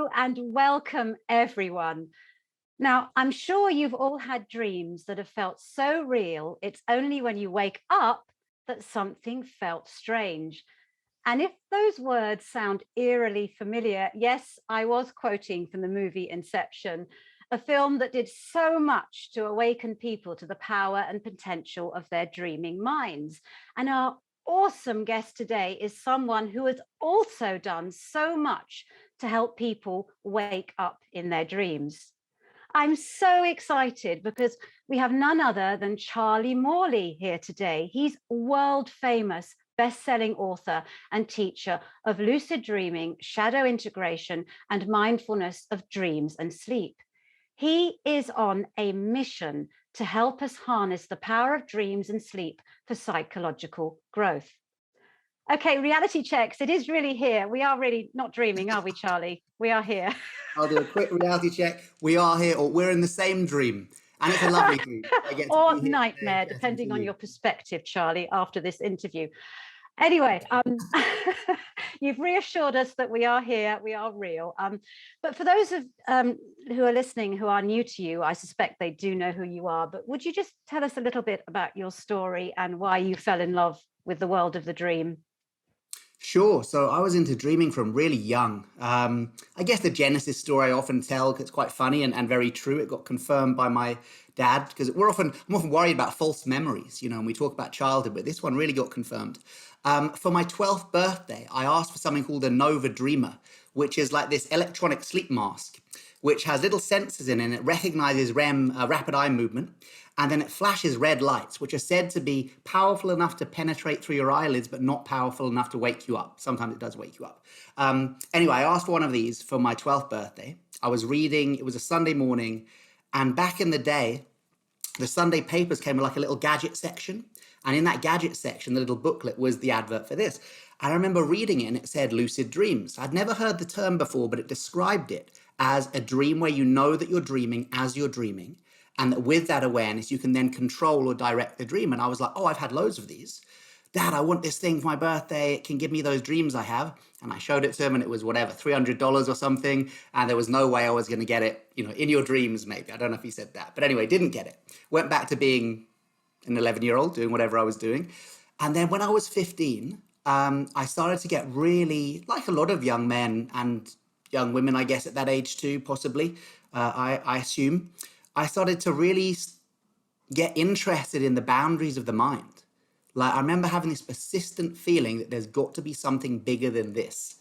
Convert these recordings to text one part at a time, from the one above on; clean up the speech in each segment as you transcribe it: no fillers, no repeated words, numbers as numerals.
Hello and welcome, everyone. Now, I'm sure you've all had dreams that have felt so real, it's only when you wake up that something felt strange. And if those words sound eerily familiar, yes, I was quoting from the movie Inception, a film that did so much to awaken people to the power and potential of their dreaming minds. And our awesome guest today is someone who has also done so much to help people wake up in their dreams. I'm so excited because we have none other than Charlie Morley here today. He's world famous best-selling author and teacher of lucid dreaming, shadow integration, and mindfulness of dreams and sleep. He is on a mission to help us harness the power of dreams and sleep for psychological growth. Okay, reality checks. It is really here. We are really not dreaming, are we, Charlie? We are here. I'll do a quick reality check. We are here, or we're in the same dream. And it's a lovely dream. I get to Or be here today nightmare, chatting to depending on you. your perspective, Charlie, after this interview. Anyway, you've reassured us that we are here, we are real. But for those of who are listening who are new to you, I suspect they do know who you are. But would you just tell us a little bit about your story and why you fell in love with the world of the dream? Sure. So I was into dreaming from really young. I guess the Genesis story I often tell 'cause it's quite funny and very true. It got confirmed by my dad because I'm often worried about false memories, and we talk about childhood, but this one really got confirmed. For my 12th birthday, I asked for something called a Nova Dreamer, which is like this electronic sleep mask, which has little sensors in it and it recognizes REM, rapid eye movement. And then it flashes red lights, which are said to be powerful enough to penetrate through your eyelids, but not powerful enough to wake you up. Sometimes it does wake you up. Anyway, I asked for one of these for my 12th birthday. I was reading, it was a Sunday morning, and back in the day, the Sunday papers came with like a little gadget section. And in that gadget section, the little booklet was the advert for this. I remember reading it and it said lucid dreams. I'd never heard the term before, but it described it as a dream where you know that you're dreaming as you're dreaming. And that with that awareness, you can then control or direct the dream. And I was like, oh, I've had loads of these. Dad, I want this thing for my birthday. It can give me those dreams I have. And I showed it to him and it was whatever, $300 or something. And there was no way I was going to get it, in your dreams, maybe. I don't know if he said that. But anyway, didn't get it. Went back to being an 11-year-old, doing whatever I was doing. And then when I was 15, I started to get really, like a lot of young men and young women, I guess, at that age too, possibly, I assume. I started to really get interested in the boundaries of the mind. Like, I remember having this persistent feeling that there's got to be something bigger than this.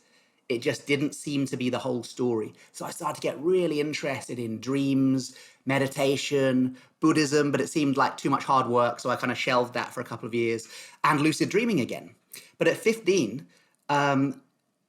It just didn't seem to be the whole story. So I started to get really interested in dreams, meditation, Buddhism, but it seemed like too much hard work. So I kind of shelved that for a couple of years and lucid dreaming again. But at 15,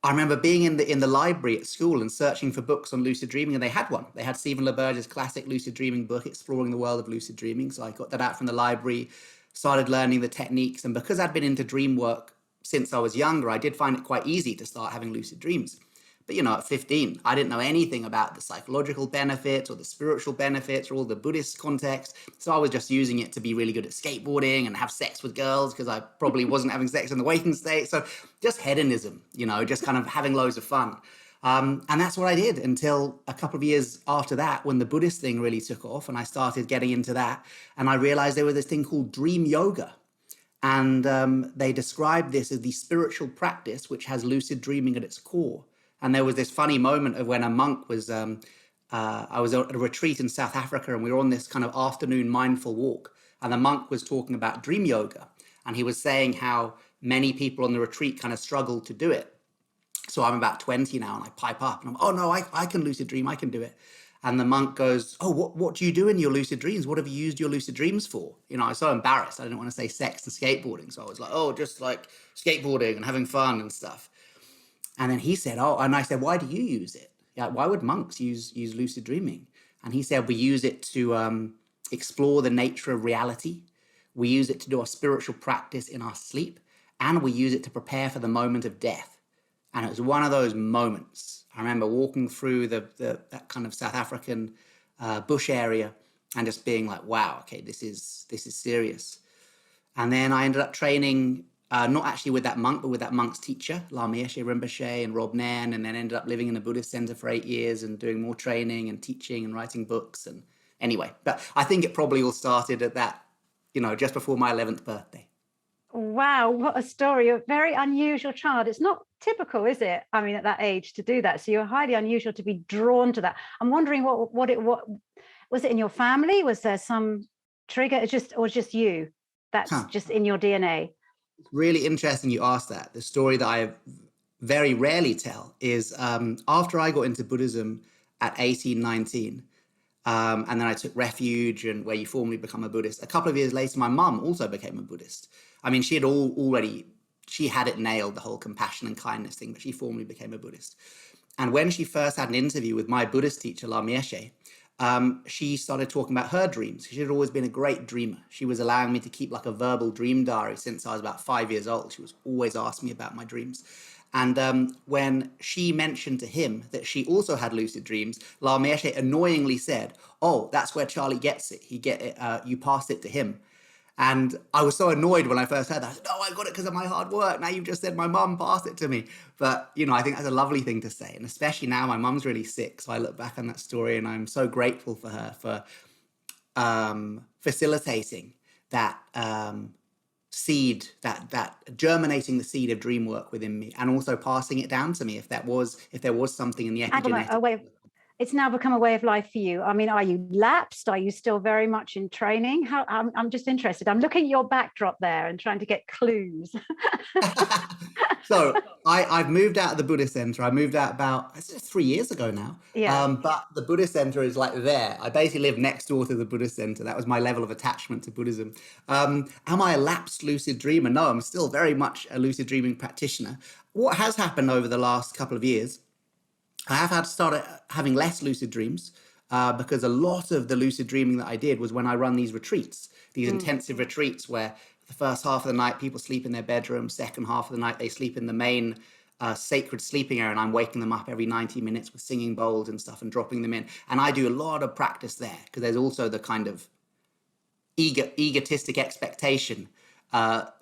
I remember being in the library at school and searching for books on lucid dreaming, and they had one. They had Stephen LaBerge's classic lucid dreaming book, Exploring the World of Lucid Dreaming. So I got that out from the library, started learning the techniques. And because I'd been into dream work since I was younger, I did find it quite easy to start having lucid dreams. But at 15, I didn't know anything about the psychological benefits or the spiritual benefits or all the Buddhist context. So I was just using it to be really good at skateboarding and have sex with girls because I probably wasn't having sex in the waking state. So just hedonism, just kind of having loads of fun. And that's what I did until a couple of years after that, when the Buddhist thing really took off and I started getting into that. And I realized there was this thing called dream yoga. And they described this as the spiritual practice which has lucid dreaming at its core. And there was this funny moment of when a monk was, I was at a retreat in South Africa and we were on this kind of afternoon mindful walk. And the monk was talking about dream yoga. And he was saying how many people on the retreat kind of struggled to do it. So I'm about 20 now and I pipe up and I'm, oh no, I can lucid dream, I can do it. And the monk goes, oh, what do you do in your lucid dreams? What have you used your lucid dreams for? I was so embarrassed. I didn't want to say sex and skateboarding. So I was like, oh, just like skateboarding and having fun and stuff. And then he said, oh, and I said, why do you use it? Yeah, why would monks use lucid dreaming? And he said, we use it to explore the nature of reality. We use it to do our spiritual practice in our sleep. And we use it to prepare for the moment of death. And it was one of those moments. I remember walking through that kind of South African bush area and just being like, wow, okay, this is serious. And then I ended up training not actually with that monk, but with that monk's teacher, Lama Yeshe Rinpoche and Rob Nairn, and then ended up living in a Buddhist center for 8 years and doing more training and teaching and writing books. And anyway, but I think it probably all started at that, just before my 11th birthday. Wow, what a story. A very unusual child. It's not typical, is it? I mean, at that age to do that. So you're highly unusual to be drawn to that. I'm wondering what was it in your family? Was there some trigger? Just you? That's Huh. just in your DNA. It's really interesting you asked that. The story that I very rarely tell is after I got into Buddhism at 18, 19, and then I took refuge and where you formally become a Buddhist. A couple of years later, my mum also became a Buddhist. I mean, she had it nailed, the whole compassion and kindness thing, but she formally became a Buddhist. And when she first had an interview with my Buddhist teacher, Lama Yeshe, she started talking about her dreams. She had always been a great dreamer. She was allowing me to keep like a verbal dream diary since I was about 5 years old. She was always asking me about my dreams. And when she mentioned to him that she also had lucid dreams, Lama Yeshe annoyingly said, "Oh, that's where Charlie gets it. You passed it to him." And I was so annoyed when I first heard that. I said, "No, I got it because of my hard work. Now you've just said my mum passed it to me." But, I think that's a lovely thing to say. And especially now my mum's really sick. So I look back on that story and I'm so grateful for her for facilitating that seed, that germinating the seed of dream work within me, and also passing it down to me if there was something in the epigenetic. It's now become a way of life for you. I mean, are you lapsed? Are you still very much in training? I'm just interested. I'm looking at your backdrop there and trying to get clues. So I've moved out of the Buddhist center. I moved out about 3 years ago now. Yeah. But the Buddhist center is like there. I basically live next door to the Buddhist center. That was my level of attachment to Buddhism. Am I a lapsed lucid dreamer? No, I'm still very much a lucid dreaming practitioner. What has happened over the last couple of years, I have had started having less lucid dreams because a lot of the lucid dreaming that I did was when I run these retreats, these intensive retreats where the first half of the night people sleep in their bedroom, second half of the night they sleep in the main sacred sleeping area, and I'm waking them up every 90 minutes with singing bowls and stuff and dropping them in. And I do a lot of practice there because there's also the kind of egotistic expectation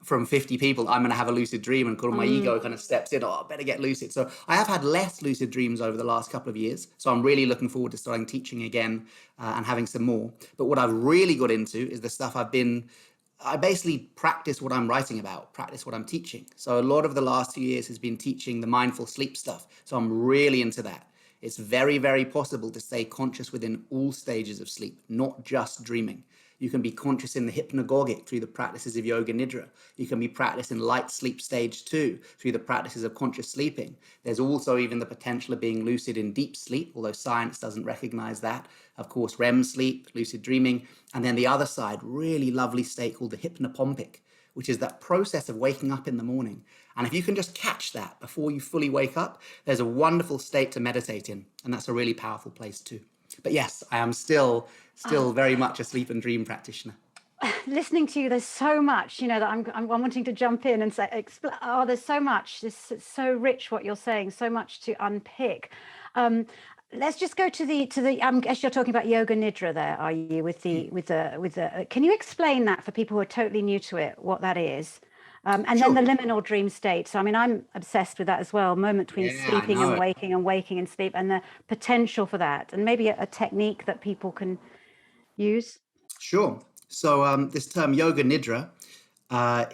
from 50 people, I'm going to have a lucid dream, and my ego kind of steps in, oh, I better get lucid. So I have had less lucid dreams over the last couple of years. So I'm really looking forward to starting teaching again and having some more. But what I've really got into is the stuff I basically practice what I'm writing about, practice what I'm teaching. So a lot of the last 2 years has been teaching the mindful sleep stuff. So I'm really into that. It's very, very possible to stay conscious within all stages of sleep, not just dreaming. You can be conscious in the hypnagogic through the practices of yoga nidra. You can be practicing light sleep stage 2 through the practices of conscious sleeping. There's also even the potential of being lucid in deep sleep, although science doesn't recognize that. Of course, REM sleep, lucid dreaming, and then the other side, really lovely state called the hypnopompic, which is that process of waking up in the morning. And if you can just catch that before you fully wake up, there's a wonderful state to meditate in, and that's a really powerful place too. But yes, I am still very much a sleep and dream practitioner. Listening to you, there's so much, that I'm wanting to jump in and say, there's so much. It's so rich what you're saying, so much to unpick. Let's just go to the. I guess you're talking about yoga nidra there, are you? With the. Can you explain that for people who are totally new to it, what that is? And Sure. then the liminal dream state. So, I mean, I'm obsessed with that as well. Moment between Yeah, I sleeping know and it. waking and waking and sleep, and the potential for that, and maybe a technique that people can use. Sure. So this term yoga nidra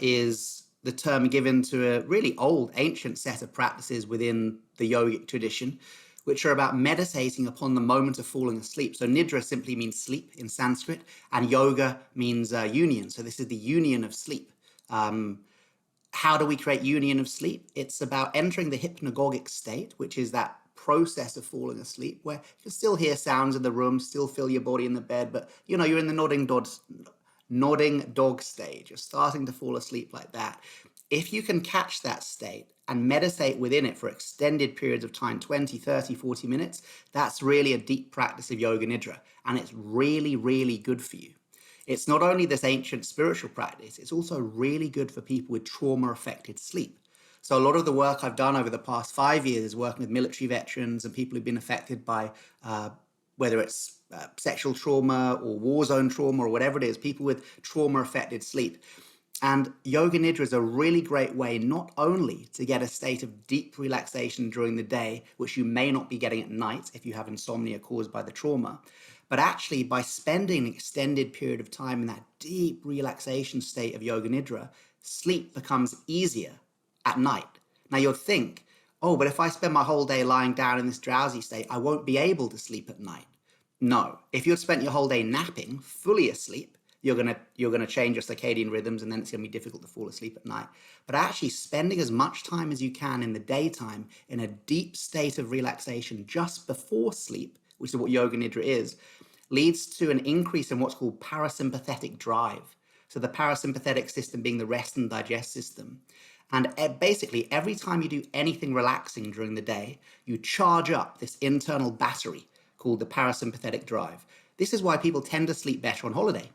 is the term given to a really old, ancient set of practices within the yogic tradition, which are about meditating upon the moment of falling asleep. So nidra simply means sleep in Sanskrit, and yoga means union. So this is the union of sleep. How do we create union of sleep? It's about entering the hypnagogic state, which is that process of falling asleep, where you can still hear sounds in the room, still feel your body in the bed, but you're in the nodding dog stage. You're starting to fall asleep like that. If you can catch that state and meditate within it for extended periods of time, 20, 30, 40 minutes, that's really a deep practice of yoga nidra. And it's really, really good for you. It's not only this ancient spiritual practice, it's also really good for people with trauma-affected sleep. So a lot of the work I've done over the past 5 years is working with military veterans and people who've been affected by whether it's sexual trauma or war zone trauma or whatever it is, people with trauma-affected sleep. And yoga nidra is a really great way not only to get a state of deep relaxation during the day, which you may not be getting at night if you have insomnia caused by the trauma, but actually by spending an extended period of time in that deep relaxation state of yoga nidra, sleep becomes easier at night. Now you'll think, oh, but if I spend my whole day lying down in this drowsy state, I won't be able to sleep at night. No, if you'd spent your whole day napping, fully asleep, you're gonna change your circadian rhythms, and then it's gonna be difficult to fall asleep at night. But actually spending as much time as you can in the daytime in a deep state of relaxation just before sleep, which is what yoga nidra is, leads to an increase in what's called parasympathetic drive. So the parasympathetic system being the rest and digest system. And basically, every time you do anything relaxing during the day, you charge up this internal battery called the parasympathetic drive. This is why people tend to sleep better on holiday.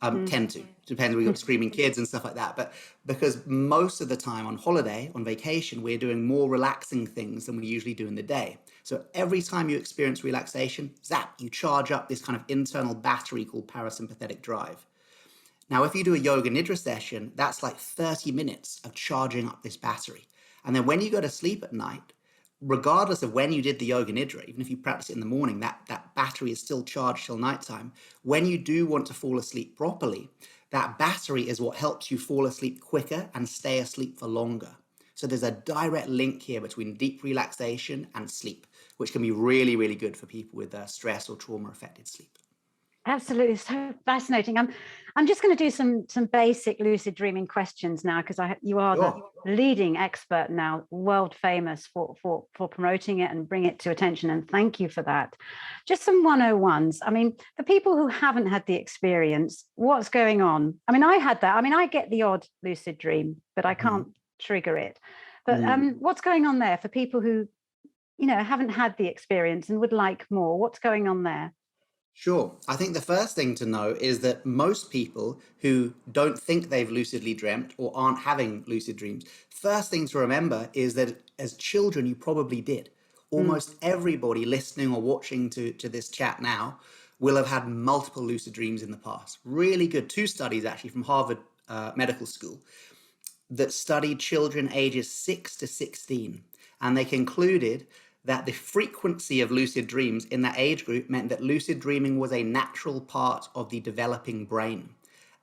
Mm. Tend to. Depends, we've got screaming kids and stuff like that. But because most of the time on holiday, on vacation, we're doing more relaxing things than we usually do in the day. So every time you experience relaxation, zap, you charge up this kind of internal battery called parasympathetic drive. Now, if you do a yoga nidra session, that's like 30 minutes of charging up this battery. And then when you go to sleep at night, regardless of when you did the yoga nidra, even if you practice it in the morning, that battery is still charged till nighttime. When you do want to fall asleep properly, that battery is what helps you fall asleep quicker and stay asleep for longer. So there's a direct link here between deep relaxation and sleep, which can be really, really good for people with stress or trauma affected sleep. Absolutely, so fascinating. I'm just going to do some basic lucid dreaming questions now, because you are the Sure. leading expert now, world famous for promoting it and bring it to attention. And thank you for that. Just some 101s. I mean, for people who haven't had the experience, what's going on? I mean, I had that. I mean, I get the odd lucid dream, but I Mhm. can't trigger it. But Mm. what's going on there for people who, haven't had the experience and would like more? What's going on there? Sure. I think the first thing to know is that most people who don't think they've lucidly dreamt or aren't having lucid dreams, first thing to remember is that as children, you probably did. Mm. Almost everybody listening or watching to this chat now will have had multiple lucid dreams in the past. Really good. Two studies actually from Harvard Medical School that studied children ages 6 to 16, and they concluded that the frequency of lucid dreams in that age group meant that lucid dreaming was a natural part of the developing brain,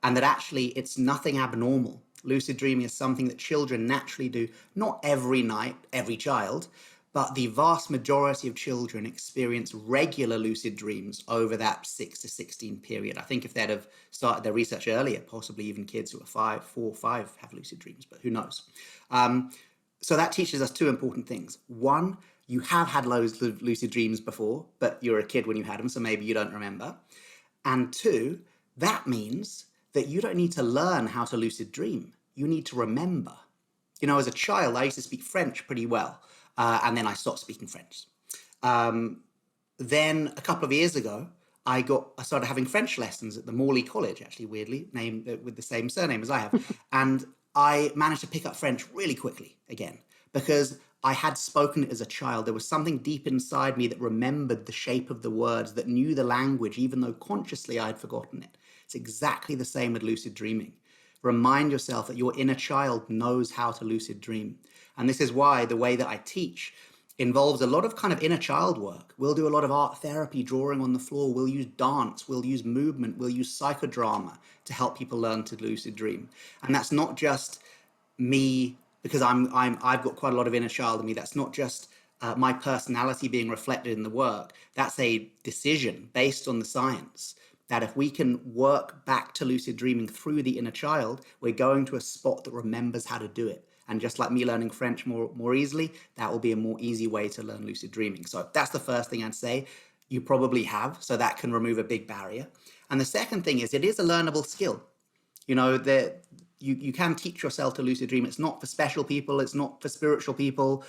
and that actually it's nothing abnormal. Lucid dreaming is something that children naturally do, not every night, every child, but the vast majority of children experience regular lucid dreams over that 6 to 16 period. I think if they'd have started their research earlier, possibly even kids who are 5 have lucid dreams, but who knows? Um, so that teaches us two important things. One, you have had loads of lucid dreams before, but you're a kid when you had them, so maybe you don't remember. And two, that means that you don't need to learn how to lucid dream. You need to remember. As a child, I used to speak French pretty well, and then I stopped speaking French. Um, then a couple of years ago, I started having French lessons at the Morley College, actually weirdly named with the same surname as I have, and I managed to pick up French really quickly again because I had spoken it as a child. There was something deep inside me that remembered the shape of the words, that knew the language, even though consciously I had forgotten it. It's exactly the same with lucid dreaming. Remind yourself that your inner child knows how to lucid dream. And this is why the way that I teach involves a lot of kind of inner child work. We'll do a lot of art therapy, drawing on the floor. We'll use dance. We'll use movement. We'll use psychodrama to help people learn to lucid dream. And that's not just me because I've got quite a lot of inner child in me. That's not just my personality being reflected in the work. That's a decision based on the science that if we can work back to lucid dreaming through the inner child, we're going to a spot that remembers how to do it. And just like me learning French more easily, that will be a more easy way to learn lucid dreaming. So that's the first thing I'd say. You probably have, so that can remove a big barrier. And the second thing is it is a learnable skill. That you can teach yourself to lucid dream. It's not for special people. It's not for spiritual people.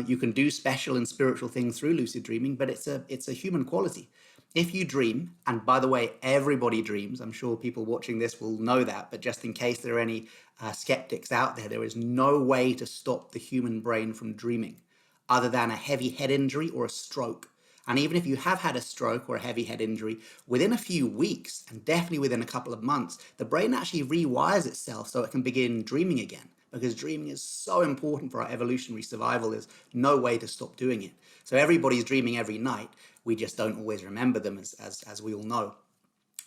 You can do special and spiritual things through lucid dreaming, but it's a human quality. If you dream, and by the way, everybody dreams. I'm sure people watching this will know that, but just in case there are any skeptics out there, there is no way to stop the human brain from dreaming other than a heavy head injury or a stroke. And even if you have had a stroke or a heavy head injury, within a few weeks, and definitely within a couple of months, the brain actually rewires itself so it can begin dreaming again. Because dreaming is so important for our evolutionary survival, there's no way to stop doing it. So everybody's dreaming every night. We just don't always remember them, as we all know.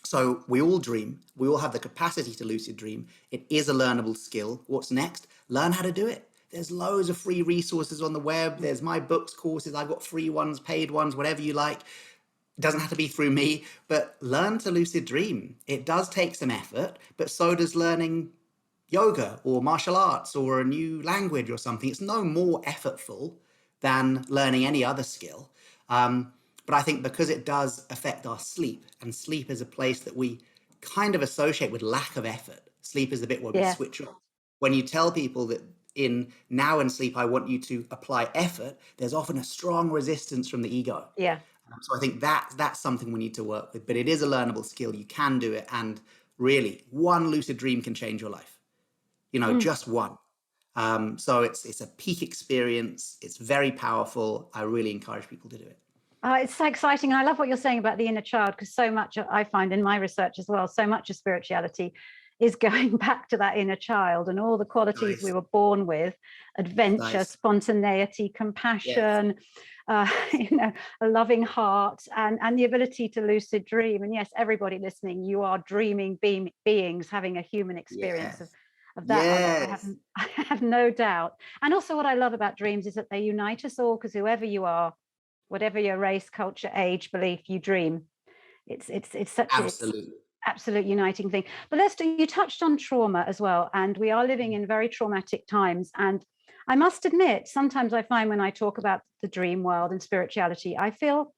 So we all dream. We all have the capacity to lucid dream. It is a learnable skill. What's next? Learn how to do it. There's loads of free resources on the web. There's my books, courses. I've got free ones, paid ones, whatever you like. It doesn't have to be through me, but learn to lucid dream. It does take some effort, but so does learning yoga or martial arts or a new language or something. It's no more effortful than learning any other skill. Um, but I think because it does affect our sleep, and sleep is a place that we kind of associate with lack of effort. Sleep is the bit where we Yeah. switch off. When you tell people that in now in sleep, I want you to apply effort, there's often a strong resistance from the ego. Yeah. So I think that's something we need to work with. But it is a learnable skill. You can do it. And really, one lucid dream can change your life. Mm. Just one. So it's a peak experience. It's very powerful. I really encourage people to do it. It's so exciting. I love what you're saying about the inner child, because so much I find in my research as well, so much of spirituality is going back to that inner child and all the qualities we Nice. were born with: adventure, Nice. spontaneity, Yes. compassion, uh, a loving heart, and the ability to lucid dream. And yes, everybody listening, you are dreaming beings having a human experience Yes. of that. I have, Yes. I have no doubt. And also, what I love about dreams is that they unite us all, because whoever you are, whatever your race, culture, age, belief, you dream. It's such a Absolutely. absolute uniting thing. But Lester, you touched on trauma as well, and we are living in very traumatic times. And I must admit, sometimes I find when I talk about the dream world and spirituality, I feel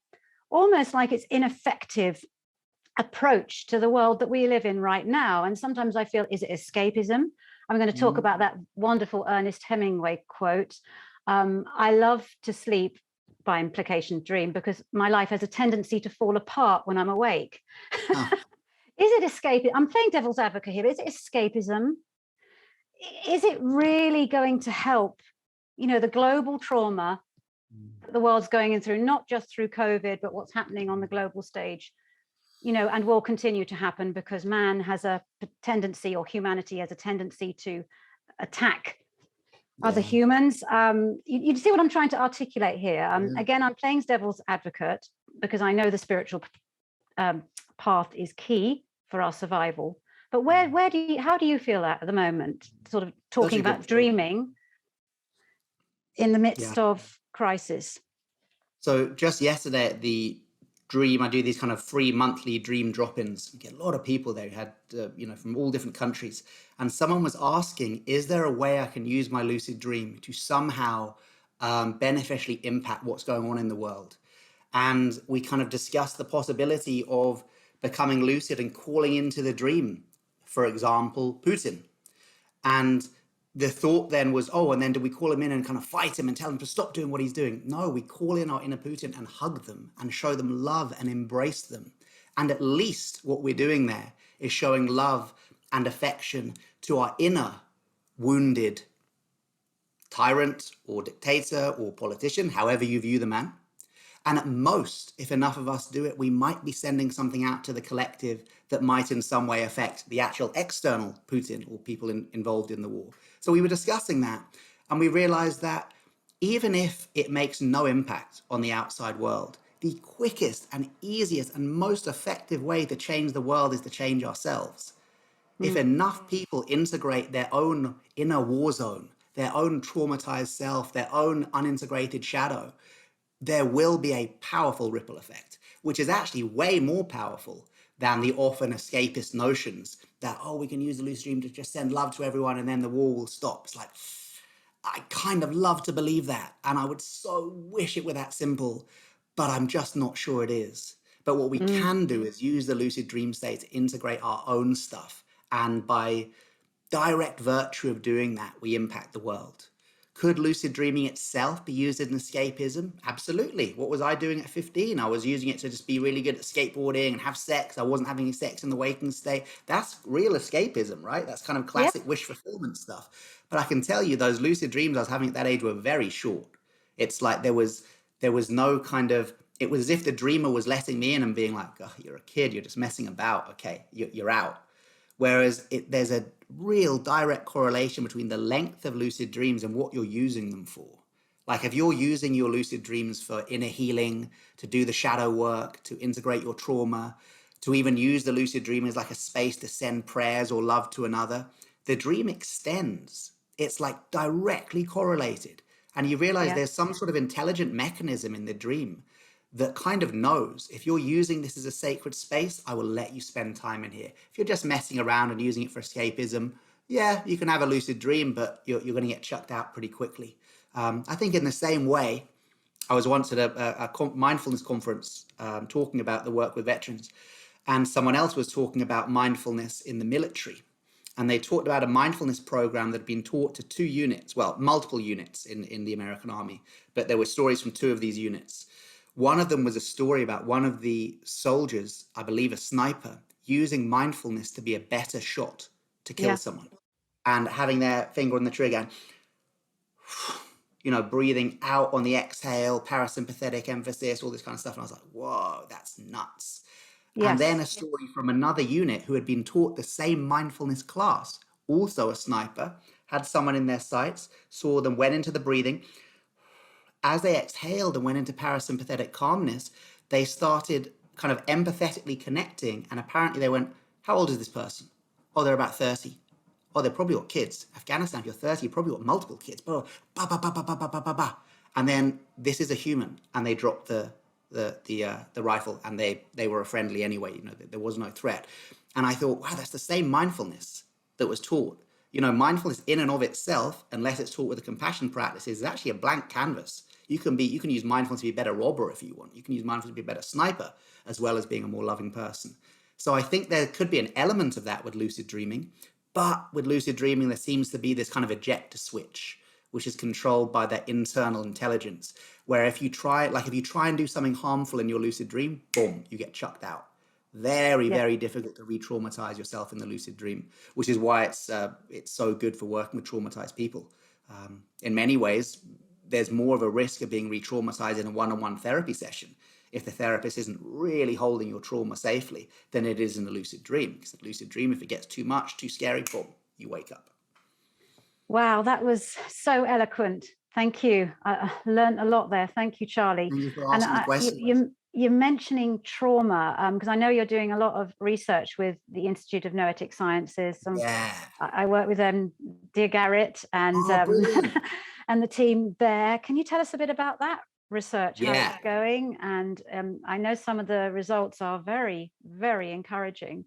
almost like it's ineffective approach to the world that we live in right now. And sometimes I feel, is it escapism? I'm going to talk about Mm. that wonderful Ernest Hemingway quote. I love to sleep, by implication, dream, because my life has a tendency to fall apart when I'm awake. Huh. Is it escapism? I'm playing devil's advocate here. Is it escapism? Is it really going to help, the global trauma that the world's going through, not just through COVID, but what's happening on the global stage, and will continue to happen, because man has a tendency, or humanity has a tendency, to attack other Yeah. humans. You see what I'm trying to articulate here? Yeah. Again, I'm playing devil's advocate because I know the spiritual path is key for our survival. But how do you feel at the moment? Sort of Such talking a good about point. dreaming in the Yeah. midst of crisis. So just yesterday at the Dream, I do these kind of free monthly Dream drop-ins. You get a lot of people there who had, from all different countries. And someone was asking, is there a way I can use my lucid dream to somehow beneficially impact what's going on in the world? And we kind of discussed the possibility of becoming lucid and calling into the dream, for example, Putin. And the thought then was, oh, and then do we call him in and kind of fight him and tell him to stop doing what he's doing? No, we call in our inner Putin and hug them and show them love and embrace them. And at least what we're doing there is showing love and affection to our inner wounded tyrant or dictator or politician, however you view the man. And at most, if enough of us do it, we might be sending something out to the collective that might in some way affect the actual external Putin or people involved in the war. So we were discussing that, and we realized that even if it makes no impact on the outside world, the quickest and easiest and most effective way to change the world is to change ourselves. If Mm. enough people integrate their own inner war zone, their own traumatized self, their own unintegrated shadow, there will be a powerful ripple effect, which is actually way more powerful than the often escapist notions that, oh, we can use the lucid dream to just send love to everyone and then the war will stop. It's like, I kind of love to believe that. And I would so wish it were that simple, but I'm just not sure it is. But what we Mm. can do is use the lucid dream state to integrate our own stuff. And by direct virtue of doing that, we impact the world. Could lucid dreaming itself be used as an escapism? Absolutely. What was I doing at 15? I was using it to just be really good at skateboarding and have sex. I wasn't having sex in the waking state. That's real escapism, right? That's kind of Yeah. classic wish fulfillment stuff. But I can tell you those lucid dreams I was having at that age were very short. It's like there was no kind of it was as if the dreamer was letting me in and being like, oh, you're a kid, you're just messing about. Okay, you're out. Whereas there's a real direct correlation between the length of lucid dreams and what you're using them for. Like if you're using your lucid dreams for inner healing, to do the shadow work, to integrate your trauma, to even use the lucid dream as like a space to send prayers or love to another, the dream extends. It's like directly correlated. And you realize Yeah. there's some sort of intelligent mechanism in the dream that kind of knows if you're using this as a sacred space, I will let you spend time in here. If you're just messing around and using it for escapism, yeah, you can have a lucid dream, but you're going to get chucked out pretty quickly. I think in the same way, I was once at a mindfulness conference talking about the work with veterans, and someone else was talking about mindfulness in the military. And they talked about a mindfulness program that had been taught to 2 units, well, multiple units in the American Army, but there were stories from 2 of these units. One of them was a story about one of the soldiers, I believe a sniper, using mindfulness to be a better shot to kill Yeah. someone and having their finger on the trigger and breathing out on the exhale, parasympathetic emphasis, all this kind of stuff. And I was like, whoa, that's nuts. And then Yes. a story from another unit who had been taught the same mindfulness class, also a sniper, had someone in their sights, saw them, went into the breathing. As they exhaled and went into parasympathetic calmness, they started kind of empathetically connecting. And apparently they went, how old is this person? Oh, they're about 30. Oh, they're probably got kids. Afghanistan, if you're 30, you probably got multiple kids. Ba, ba, ba, ba, ba, ba, ba, ba, ba. And then this is a human. And they dropped the rifle, and they were friendly anyway. There was no threat. And I thought, wow, that's the same mindfulness that was taught. Mindfulness in and of itself, unless it's taught with a compassion practice, is actually a blank canvas. You can use mindfulness to be a better robber if you want. You can use mindfulness to be a better sniper, as well as being a more loving person. So I think there could be an element of that with lucid dreaming. But with lucid dreaming, there seems to be this kind of ejector switch, which is controlled by that internal intelligence, where if you try and do something harmful in your lucid dream, boom, you get chucked out. Very, Yeah. very difficult to re-traumatize yourself in the lucid dream, which is why it's so good for working with traumatized people. In many ways, there's more of a risk of being re-traumatized in a one-on-one therapy session if the therapist isn't really holding your trauma safely than it is in a lucid dream. Because a lucid dream, if it gets too much, too scary, boom, you wake up. Wow, that was so eloquent. Thank you. I learned a lot there. Thank you, Charlie. Thank you for And asking the question. you're mentioning trauma because I know you're doing a lot of research with the Institute of Noetic Sciences. Yeah. I work with dear Garrett and Oh, brilliant. and the team there. Can you tell us a bit about that research, how Yeah. it's going? And I know some of the results are very, very encouraging.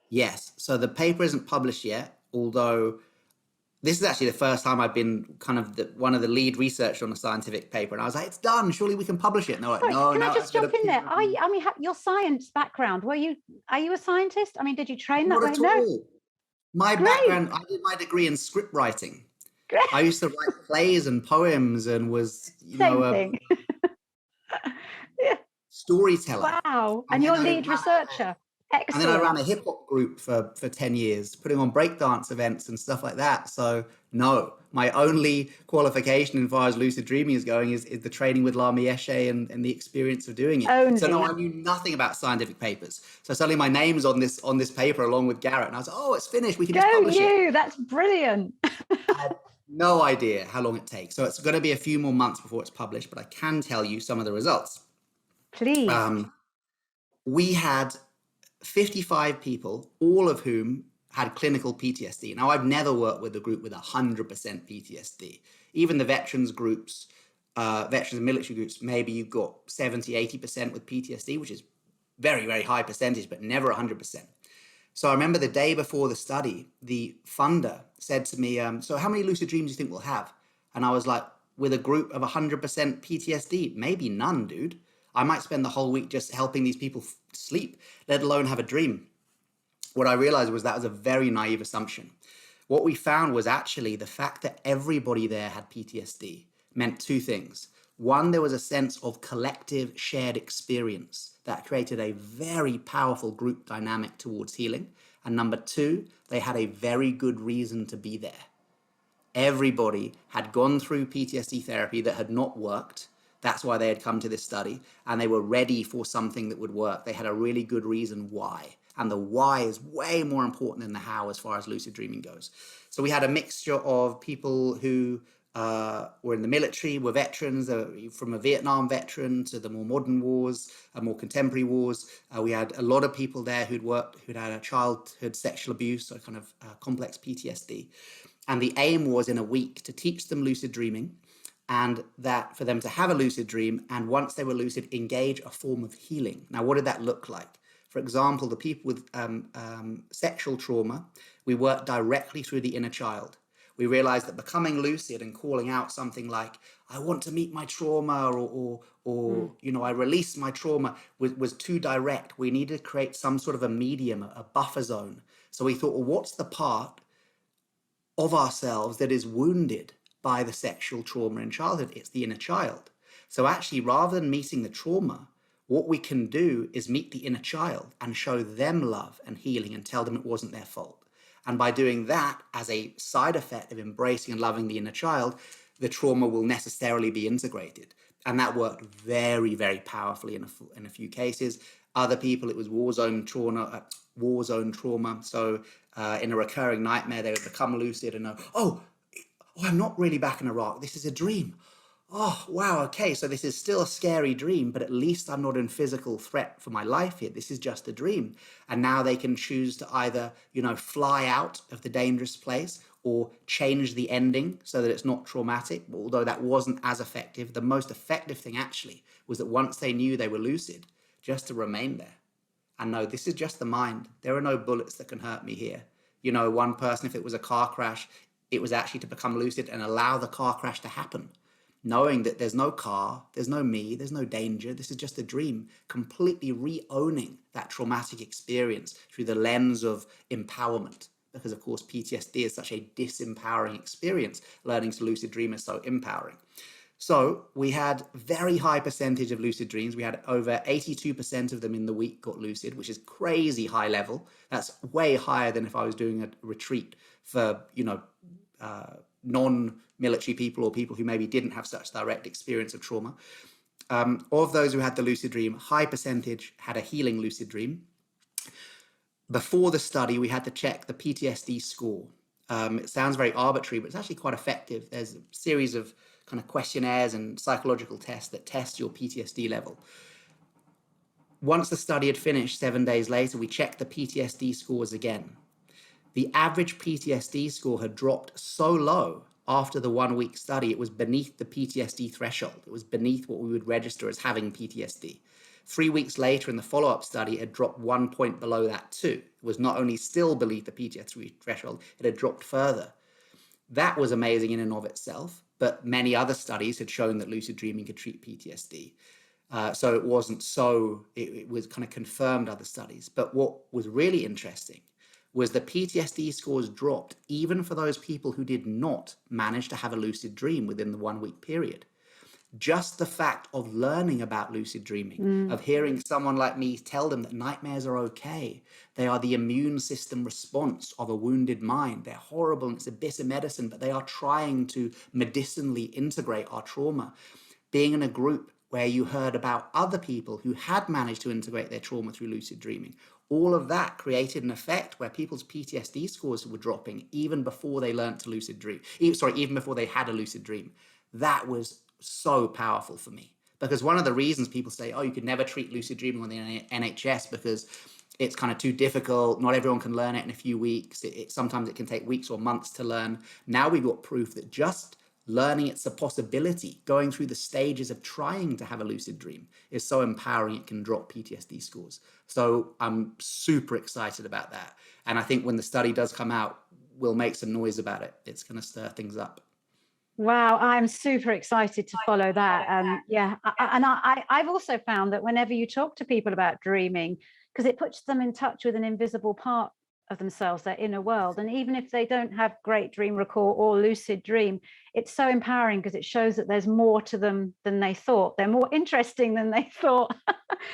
Yes. So the paper isn't published yet, although this is actually the first time I've been kind of one of the lead researchers on a scientific paper. And I was like, it's done. Surely we can publish it. And they're like, Sorry, no, can I no, I've just got a jump in peer there? review. Your science background, are you a scientist? I mean, did you train that Not way? at No. all. My Great. background, I did my degree in script writing. Great. I used to write plays and poems and was, Same a thing. Yeah. storyteller. Wow. And And then your I lead ran researcher. And then I ran Excellent. a hip hop group for 10 years, putting on breakdance events and stuff like that. So, no, my only qualification as far as lucid dreaming is going is the training with Lama Yeshe and the experience of doing it. So, no, Only. I knew nothing about scientific papers. So, suddenly my name's on this paper along with Garrett. And I was like, oh, it's finished. We can just Go publish it. you. That's brilliant. I had no idea how long it takes. So, it's going to be a few more months before it's published, but I can tell you some of the results. Please. We had 55 people, all of whom had clinical PTSD. Now, I've never worked with a group with 100% PTSD. Even the veterans groups, veterans and military groups, maybe you've got 70, 80% with PTSD, which is very, very high percentage, but never 100%. So I remember the day before the study, the funder said to me, so how many lucid dreams do you think we'll have? And I was like, with a group of 100% PTSD, maybe none, dude. I might spend the whole week just helping these people sleep, let alone have a dream. What I realized was that was a very naive assumption. What we found was actually the fact that everybody there had PTSD meant 2 things. One, there was a sense of collective shared experience that created a very powerful group dynamic towards healing. And number 2, they had a very good reason to be there. Everybody had gone through PTSD therapy that had not worked. That's why they had come to this study, and they were ready for something that would work. They had a really good reason why. And the why is way more important than the how as far as lucid dreaming goes. So we had a mixture of people who were in the military, were veterans, from a Vietnam veteran to the more modern wars, more contemporary wars. We had a lot of people there who'd had a childhood sexual abuse, so kind of complex PTSD. And the aim was in a week to teach them lucid dreaming, and that for them to have a lucid dream, and once they were lucid, engage a form of healing. Now, what did that look like? For example, the people with sexual trauma, we worked directly through the inner child. We realized that becoming lucid and calling out something like, I want to meet my trauma, or you know, I release my trauma, was too direct. We needed to create some sort of a medium, a buffer zone. So we thought, well, what's the part of ourselves that is wounded by the sexual trauma in childhood? It's the inner child. So actually, rather than meeting the trauma, what we can do is meet the inner child and show them love and healing and tell them it wasn't their fault. And by doing that, as a side effect of embracing and loving the inner child, the trauma will necessarily be integrated. And that worked very, very powerfully in a few cases. Other people, it was war zone trauma. So in a recurring nightmare, they would become lucid and know, oh, I'm not really back in Iraq. This is a dream. Oh, wow, okay, so this is still a scary dream, but at least I'm not in physical threat for my life here. This is just a dream. And now they can choose to either, you know, fly out of the dangerous place or change the ending so that it's not traumatic. But although that wasn't as effective, the most effective thing actually was that once they knew they were lucid, just to remain there and know this is just the mind. There are no bullets that can hurt me here. You know, one person, if it was a car crash, it was actually to become lucid and allow the car crash to happen, knowing that there's no car, there's no me, there's no danger. This is just a dream, completely re-owning that traumatic experience through the lens of empowerment. Because of course, PTSD is such a disempowering experience. Learning to lucid dream is so empowering. So we had very high percentage of lucid dreams. We had over 82% of them in the week got lucid, which is crazy high level. That's way higher than if I was doing a retreat for, you know, non-military people or people who maybe didn't have such direct experience of trauma. Of those who had the lucid dream, high percentage had a healing lucid dream. Before the study, we had to check the PTSD score. It sounds very arbitrary, but it's actually quite effective. There's a series of kind of questionnaires and psychological tests that test your PTSD level. Once the study had finished 7 days later, we checked the PTSD scores again. The average PTSD score had dropped so low after the 1 week study, it was beneath the PTSD threshold. It was beneath what we would register as having PTSD. 3 weeks later in the follow-up study, it had dropped 1 point below that too. It was not only still beneath the PTSD threshold, it had dropped further. That was amazing in and of itself, but many other studies had shown that lucid dreaming could treat PTSD. So it wasn't so, it was kind of confirmed other studies. But what was really interesting was the PTSD scores dropped even for those people who did not manage to have a lucid dream within the 1 week period. Just the fact of learning about lucid dreaming, of hearing someone like me tell them that nightmares are okay. They are the immune system response of a wounded mind. They're horrible and it's a bitter medicine, but they are trying to medicinally integrate our trauma. Being in a group where you heard about other people who had managed to integrate their trauma through lucid dreaming, all of that created an effect where people's PTSD scores were dropping even before they learned to lucid dream. Even before they had a lucid dream. That was so powerful for me, because one of the reasons people say, oh, you could never treat lucid dreaming on the NHS because it's kind of too difficult. Not everyone can learn it in a few weeks. Sometimes it can take weeks or months to learn. Now we've got proof that just learning it's a possibility, going through the stages of trying to have a lucid dream is so empowering it can drop PTSD scores. So I'm super excited about that. And I think when the study does come out, we'll make some noise about it. It's going to stir things up. Wow, I'm super excited to follow that. Yeah, I've also found that whenever you talk to people about dreaming, because it puts them in touch with an invisible part of themselves, their inner world. And even if they don't have great dream recall or lucid dream, it's so empowering because it shows that there's more to them than they thought. They're more interesting than they thought.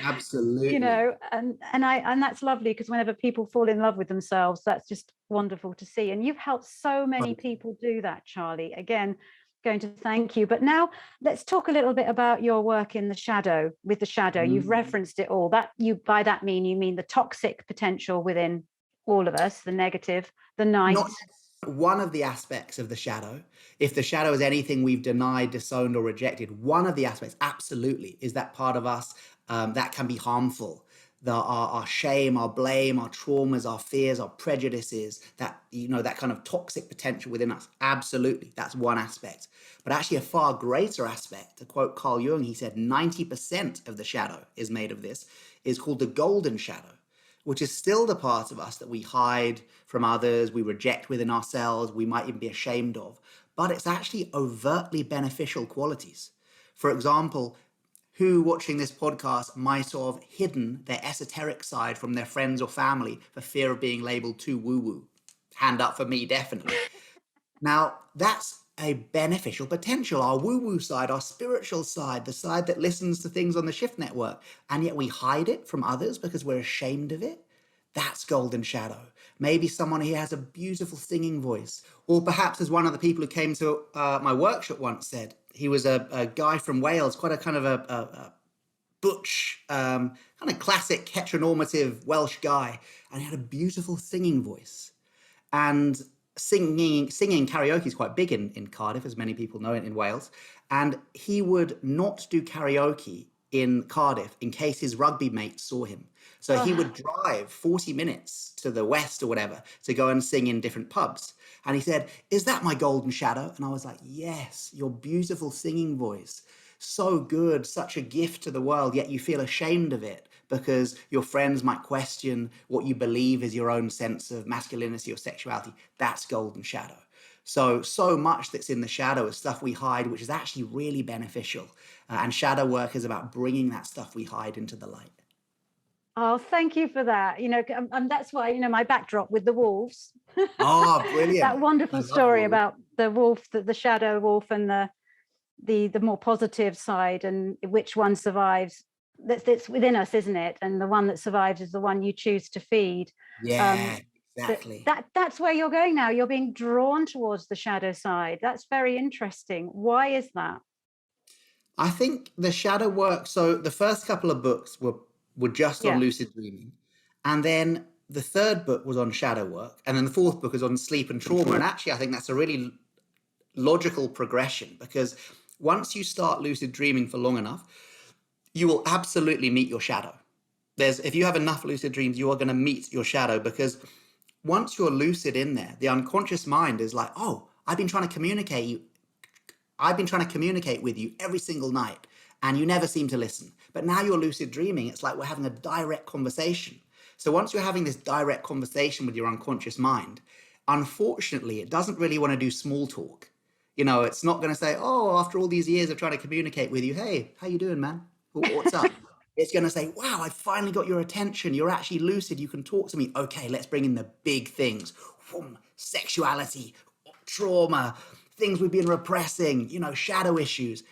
Absolutely. You know, and that's lovely, because whenever people fall in love with themselves, that's just wonderful to see. And you've helped so many people do that, Charlie. Again, going to thank you. But now let's talk a little bit about your work in the shadow, with the shadow. You've Mm. referenced it all. That you by that mean you mean the toxic potential within all of us, the negative, the Not night. one of the aspects of the shadow. If the shadow is anything we've denied, disowned, or rejected, one of the aspects absolutely is that part of us that can be harmful. Our shame, our blame, our traumas, our fears, our prejudices, that that kind of toxic potential within us. Absolutely, that's one aspect. But actually, a far greater aspect. To quote Carl Jung, he said 90% of the shadow is made of this. Is called the golden shadow, which is still the part of us that we hide from others, we reject within ourselves, we might even be ashamed of. But it's actually overtly beneficial qualities. For example, who watching this podcast might have hidden their esoteric side from their friends or family for fear of being labeled too woo woo? Hand up for me, definitely. Now, that's a beneficial potential, our woo woo side, our spiritual side, the side that listens to things on the shift network, and yet we hide it from others because we're ashamed of it. That's golden shadow. Maybe someone who has a beautiful singing voice, or perhaps as one of the people who came to my workshop once said, he was a guy from Wales, quite a kind of a butch, kind of classic heteronormative Welsh guy, and he had a beautiful singing voice. And singing karaoke is quite big in Cardiff, as many people know it in Wales. And he would not do karaoke in Cardiff in case his rugby mates saw him. So he Oh, would drive 40 minutes to the west or whatever to go and sing in different pubs. And he said, "Is that my golden shadow?" And I was like, "Yes, your beautiful singing voice. So good, such a gift to the world, yet you feel ashamed of it because your friends might question what you believe is your own sense of masculinity or sexuality." That's golden shadow. So much that's in the shadow is stuff we hide, which is actually really beneficial. And shadow work is about bringing that stuff we hide into the light. oh, thank you for that. And that's why, my backdrop with the wolves, Ah, brilliant. that I wonderful love story wolves. about the wolf, the shadow wolf, and the more positive side, and which one survives. That's within us, isn't it? And the one that survives is the one you choose to feed. Um, Yeah, that exactly. that's where you're going now. You're being drawn towards the shadow side. That's very interesting. Why is that? I think the shadow work. So the first couple of books were just on Yeah. lucid dreaming, and then the third book was on shadow work, and then the fourth book is on sleep and trauma. And actually, I think that's a really logical progression because once you start lucid dreaming for long enough, you will absolutely meet your shadow. If you have enough lucid dreams, you are going to meet your shadow because once you're lucid in there, the unconscious mind is like, "Oh, I've been trying to communicate with you every single night, and you never seem to listen. But now you're lucid dreaming. It's like we're having a direct conversation." So once you're having this direct conversation with your unconscious mind, unfortunately, it doesn't really want to do small talk. It's not going to say, "Oh, after all these years of trying to communicate with you, hey, how you doing, man? What's up?" It's going to say, "Wow, I finally got your attention. You're actually lucid. You can talk to me. Okay, let's bring in the big things. Sexuality, trauma, things we've been repressing, shadow issues."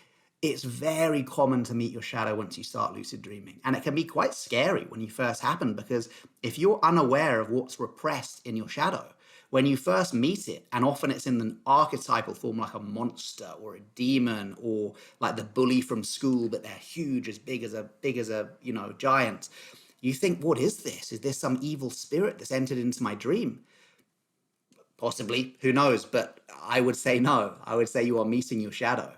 It's very common to meet your shadow once you start lucid dreaming. And it can be quite scary when you first happen because if you're unaware of what's repressed in your shadow, when you first meet it, and often it's in an archetypal form like a monster or a demon or like the bully from school, but they're huge, as big as a giant. You think, what is this? Is this some evil spirit that's entered into my dream? Possibly, who knows? But I would say no. I would say you are meeting your shadow.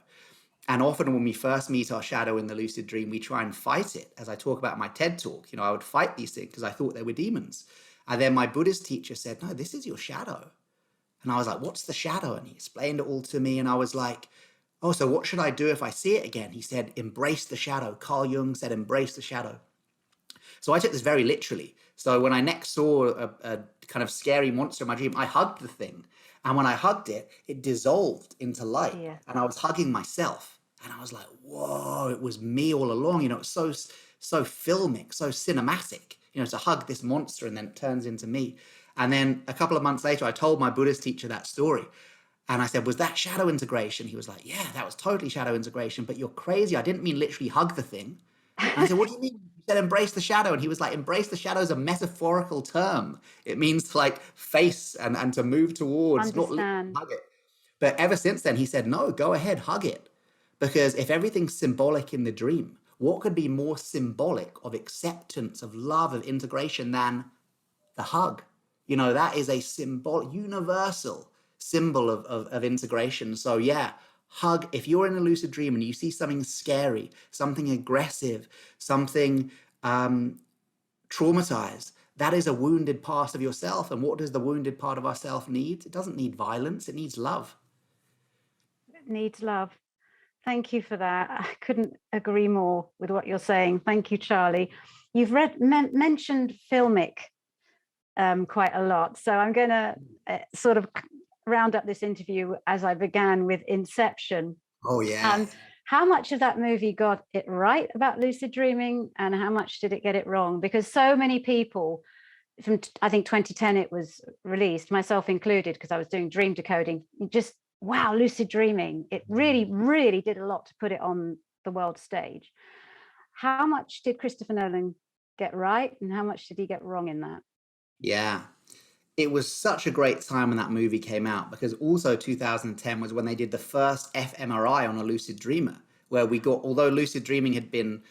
And often when we first meet our shadow in the lucid dream, we try and fight it. As I talk about my TED talk, I would fight these things because I thought they were demons. And then my Buddhist teacher said, "No, this is your shadow." And I was like, "What's the shadow?" And he explained it all to me. And I was like, "Oh, so what should I do if I see it again?" He said, "Embrace the shadow." Carl Jung said, "Embrace the shadow." So I took this very literally. So when I next saw a kind of scary monster in my dream, I hugged the thing. And when I hugged it, it dissolved into light. Yeah. And I was hugging myself. And I was like, whoa, it was me all along. It's so filmic, so cinematic, to hug this monster and then it turns into me. And then a couple of months later, I told my Buddhist teacher that story. And I said, "Was that shadow integration?" He was like, "Yeah, that was totally shadow integration, but you're crazy. I didn't mean literally hug the thing." And I said, "What do you mean?" You said, "Embrace the shadow." And he was like, "Embrace the shadow is a metaphorical term. It means to like face and to move towards, not literally Understand. hug it." But ever since then, he said, no, go ahead, hug it. Because if everything's symbolic in the dream, what could be more symbolic of acceptance, of love, of integration than the hug? You know, that is a symbol, universal symbol of integration. So yeah, hug. If you're in a lucid dream and you see something scary, something aggressive, something traumatized, that is a wounded part of yourself. And what does the wounded part of ourself need? It doesn't need violence, it needs love. It needs love. Thank you for that. I couldn't agree more with what you're saying. Thank you, Charlie. You've mentioned filmic quite a lot. So I'm going to sort of round up this interview as I began with Inception. Oh, yeah. How much of that movie got it right about lucid dreaming, and how much did it get it wrong? Because so many people from, I think 2010 it was released, myself included, because I was doing dream decoding, just wow, lucid dreaming. It really, really did a lot to put it on the world stage. How much did Christopher Nolan get right, and how much did he get wrong in that? Yeah. It was such a great time when that movie came out, because also 2010 was when they did the first fMRI on a lucid dreamer, where we got, although lucid dreaming had been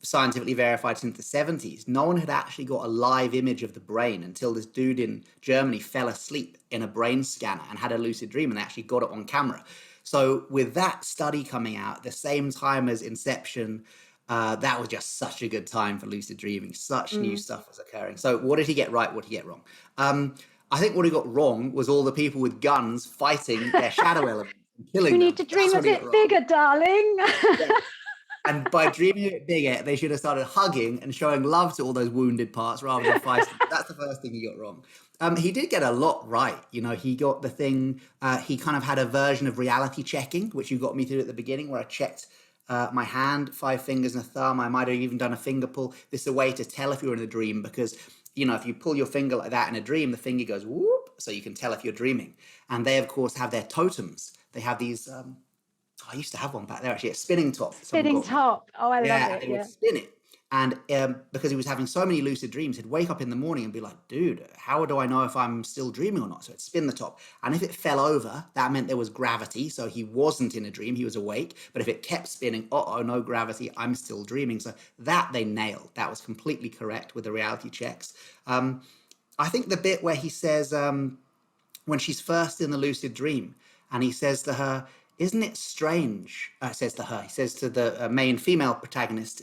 scientifically verified since the 70s, no one had actually got a live image of the brain until this dude in Germany fell asleep in a brain scanner and had a lucid dream, and they actually got it on camera. So with that study coming out at the same time as Inception, that was just such a good time for lucid dreaming. Such new stuff was occurring. So what did he get right? What did he get wrong? I think what he got wrong was all the people with guns fighting their shadow elements and killing We them. need to That's dream a what he got bit wrong. bigger, darling. Yeah. And by dreaming a bit bigger, they should have started hugging and showing love to all those wounded parts rather than fighting. That's the first thing he got wrong. He did get a lot right. You know, he got the thing, he kind of had a version of reality checking, which you got me through at the beginning, where I checked my hand, 5 fingers and a thumb. I might have even done a finger pull. This is a way to tell if you're in a dream, because, you know, if you pull your finger like that in a dream, the finger goes whoop, so you can tell if you're dreaming. And they, of course, have their totems. They have these, I used to have one back there, actually, a spinning top. Someone Spinning got me. top. Oh, I love Yeah, and it. they would Yeah. spin it. And because he was having so many lucid dreams, he'd wake up in the morning and be like, dude, how do I know if I'm still dreaming or not? So it'd spin the top. And if it fell over, that meant there was gravity. So he wasn't in a dream, he was awake. But if it kept spinning, uh-oh, no gravity, I'm still dreaming. So that they nailed. That was completely correct with the reality checks. I think the bit where he says, when she's first in the lucid dream, and he says to her, isn't it strange? Says to her, he says to the main female protagonist,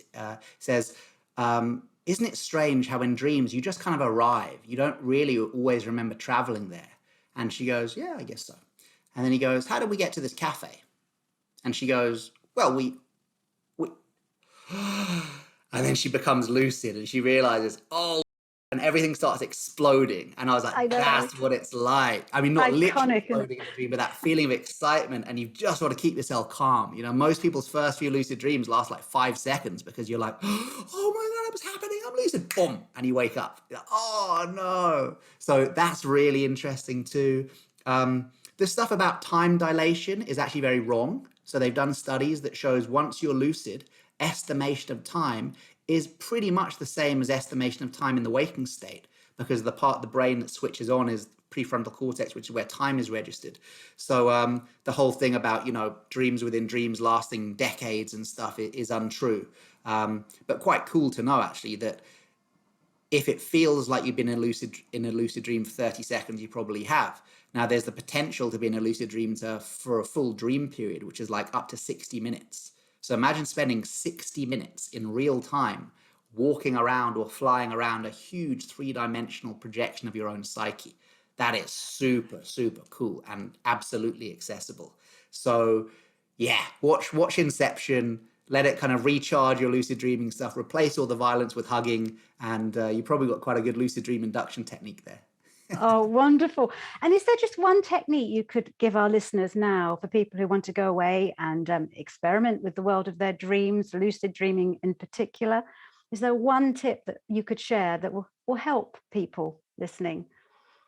says, isn't it strange how in dreams you just kind of arrive? You don't really always remember traveling there. And she goes, yeah, I guess so. And then he goes, how did we get to this cafe? And she goes, well, we and then she becomes lucid and she realizes, oh, and everything starts exploding. And I was I like, know. that's what it's like. I mean, not literally Iconic. exploding in the dream, but that feeling of excitement. And you've just got to keep yourself calm. You know, most people's first few lucid dreams last like 5 seconds, because you're like, oh my God, what's happening? I'm lucid. Boom. And you wake up. You're like, oh no. So that's really interesting too. The stuff about time dilation is actually very wrong. So they've done studies that shows once you're lucid, estimation of time is pretty much the same as estimation of time in the waking state, because the part of the brain that switches on is prefrontal cortex, which is where time is registered. So the whole thing about, you know, dreams within dreams lasting decades and stuff is untrue. But quite cool to know actually that if it feels like you've been in a lucid dream for 30 seconds, you probably have. Now, there's the potential to be in a lucid dream for a full dream period, which is like up to 60 minutes. So imagine spending 60 minutes in real time walking around or flying around a huge 3-dimensional projection of your own psyche. That is super, super cool and absolutely accessible. So yeah, watch Inception. Let it kind of recharge your lucid dreaming stuff. Replace all the violence with hugging, and you probably got quite a good lucid dream induction technique there. Oh, wonderful. And is there just one technique you could give our listeners now for people who want to go away and experiment with the world of their dreams, lucid dreaming in particular? Is there one tip that you could share that will help people listening?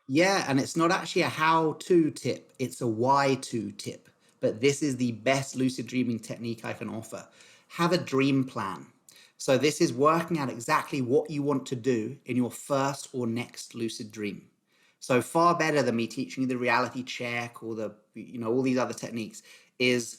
Yeah, and it's not actually a how-to tip, it's a why-to tip. But this is the best lucid dreaming technique I can offer. Have a dream plan. So this is working out exactly what you want to do in your first or next lucid dream. So far better than me teaching you the reality check or all these other techniques is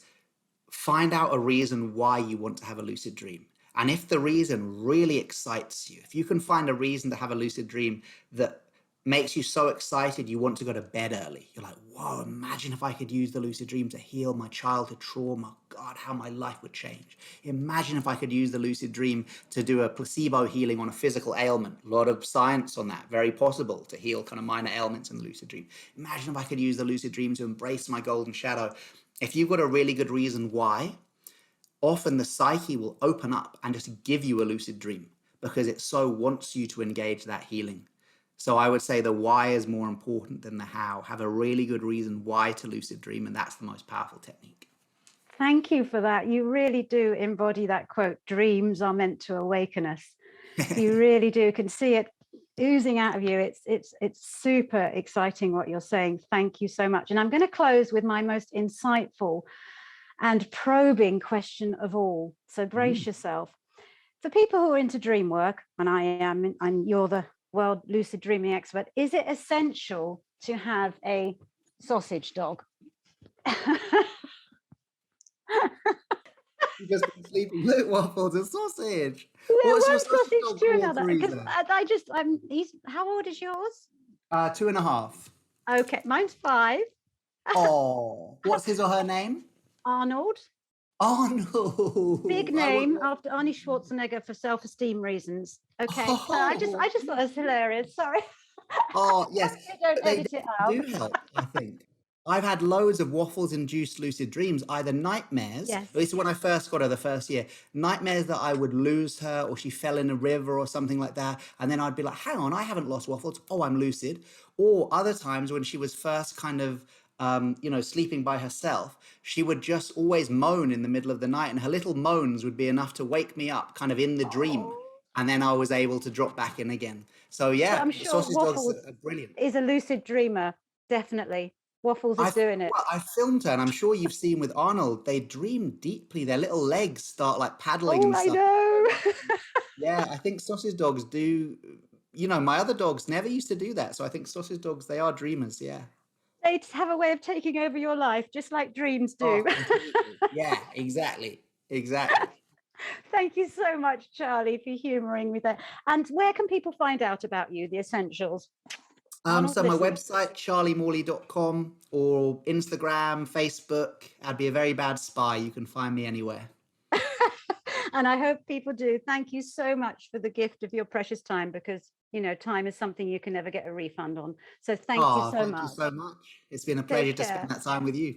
find out a reason why you want to have a lucid dream. And if the reason really excites you, if you can find a reason to have a lucid dream that makes you so excited you want to go to bed early, you're like, whoa, imagine if I could use the lucid dream to heal my childhood trauma. God, how my life would change. Imagine if I could use the lucid dream to do a placebo healing on a physical ailment. A lot of science on that, very possible to heal kind of minor ailments in the lucid dream. Imagine if I could use the lucid dream to embrace my golden shadow. If you've got a really good reason why, often the psyche will open up and just give you a lucid dream because it so wants you to engage that healing. So I would say the why is more important than the how. Have a really good reason why to lucid dream, and that's the most powerful technique. Thank you for that. You really do embody that quote, dreams are meant to awaken us. You really do, can see it oozing out of you. It's super exciting what you're saying. Thank you so much. And I'm going to close with my most insightful and probing question of all. So brace yourself. For people who are into dream work, and I am, and you're the world lucid dreaming expert, is it essential to have a sausage dog? You've just been sleeping. Look, waffles and sausage. Yeah, What's your one sausage sausage dog to called, another. Because Theresa? he's, how old is yours? 2.5. Okay, mine's 5. Oh, what's his or her name? Arnold, Arnold. big I would name love. after Arnie Schwarzenegger for self-esteem reasons. Okay, so Oh, I just thought it was hilarious. Sorry. oh, yes. Hopefully don't But they edit it out. do help, I think. I've had loads of waffles induced lucid dreams, either nightmares, Yes. at least when I first got her the first year, nightmares that I would lose her or she fell in a river or something like that. And then I'd be like, hang on, I haven't lost waffles. Oh, I'm lucid. Or other times when she was first kind of, sleeping by herself, she would just always moan in the middle of the night. And her little moans would be enough to wake me up kind of in the dream. Oh. And then I was able to drop back in again. So So yeah, I'm sure sausage dogs Waffles are brilliant. is a lucid dreamer. Definitely. Waffles is doing it. I filmed her, and I'm sure you've seen with Arnold. They dream deeply. Their little legs start like paddling Oh, and I stuff. know. Yeah, I think sausage dogs do. My other dogs never used to do that. So I think sausage dogs, they are dreamers. Yeah. They have a way of taking over your life, just like dreams Oh, do. completely. Yeah, exactly. Exactly. Thank you so much, Charlie, for humoring me there. And where can people find out about you, the essentials? Arnold, So my listen. website, charliemorley.com, or Instagram, Facebook. I'd be a very bad spy. You can find me anywhere. And I hope people do. Thank you so much for the gift of your precious time, because time is something you can never get a refund on. So thank you Oh, so thank you much. so much. It's been a pleasure Take to spend care. that time with you.